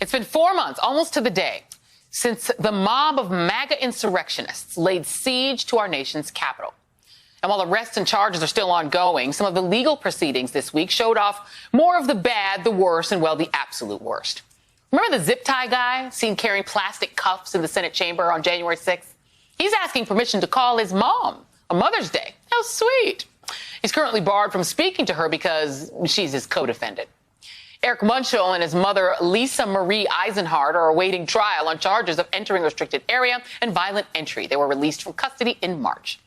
It's been 4 months, almost to the day, since the mob of MAGA insurrectionists laid siege to our nation's capital. And while arrests and charges are still ongoing, some of the legal proceedings this week showed off more of the bad, the worst, and, well, the absolute worst. Remember the zip tie guy seen carrying plastic cuffs in the Senate chamber on January 6th? He's asking permission to call his mom on Mother's Day. How sweet. He's currently barred from speaking to her because she's his co-defendant. Eric Munchell and his mother, Lisa Marie Eisenhardt, are awaiting trial on charges of entering a restricted area and violent entry. They were released from custody in March.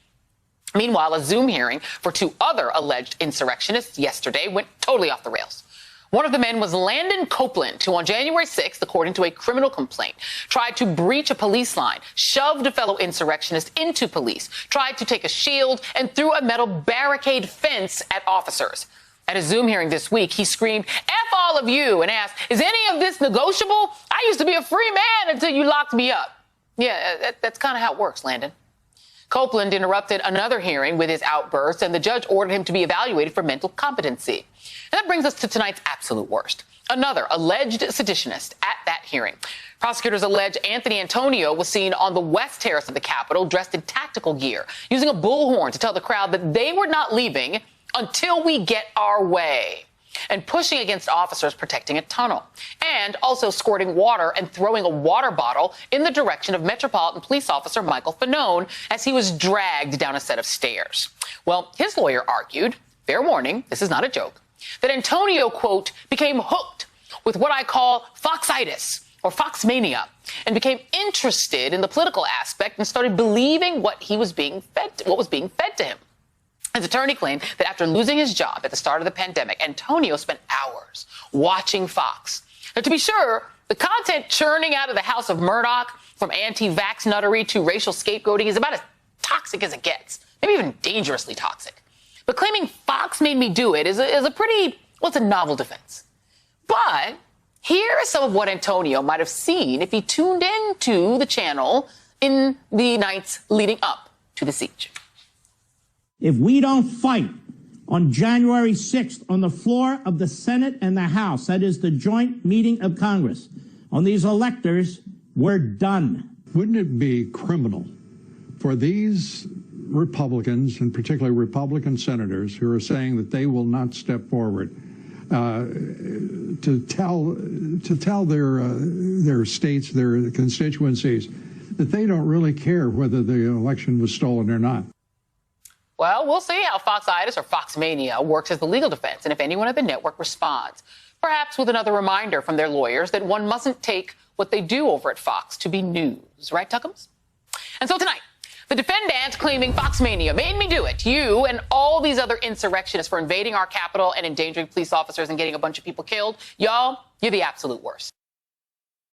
Meanwhile, a Zoom hearing for two other alleged insurrectionists yesterday went totally off the rails. One of the men was Landon Copeland, who on January 6th, according to a criminal complaint, tried to breach a police line, shoved a fellow insurrectionist into police, tried to take a shield, and threw a metal barricade fence at officers. At a Zoom hearing this week, he screamed, "F all of you," and asked, "Is any of this negotiable? I used to be a free man until you locked me up." Yeah, that's kind of how it works, Landon. Copeland interrupted another hearing with his outburst, and the judge ordered him to be evaluated for mental competency. And that brings us to tonight's absolute worst. Another alleged seditionist at that hearing. Prosecutors allege Anthony Antonio was seen on the West Terrace of the Capitol dressed in tactical gear, using a bullhorn to tell the crowd that they were not leaving until we get our way, and pushing against officers protecting a tunnel, and also squirting water and throwing a water bottle in the direction of Metropolitan Police Officer Michael Fanone as he was dragged down a set of stairs. Well, his lawyer argued, fair warning, this is not a joke, that Antonio, quote, became hooked with what I call foxitis or fox mania, and became interested in the political aspect and started believing what was being fed to him. His attorney claimed that after losing his job at the start of the pandemic, Antonio spent hours watching Fox. Now, to be sure, the content churning out of the house of Murdoch, from anti-vax nuttery to racial scapegoating, is about as toxic as it gets, maybe even dangerously toxic. But claiming Fox made me do it is a pretty, well, it's a novel defense. But here is some of what Antonio might have seen if he tuned into the channel in the nights leading up to the siege. If we don't fight on January 6th on the floor of the Senate and the House, that is the joint meeting of Congress, on these electors, we're done. Wouldn't it be criminal for these Republicans, and particularly Republican senators, who are saying that they will not step forward to tell their states, their constituencies, that they don't really care whether the election was stolen or not? Well, we'll see how foxitis or foxmania works as the legal defense, and if anyone at the network responds, perhaps with another reminder from their lawyers that one mustn't take what they do over at Fox to be news. Right, Tuckums? And so tonight, the defendant claiming foxmania made me do it, you and all these other insurrectionists for invading our Capitol and endangering police officers and getting a bunch of people killed, y'all, you're the absolute worst.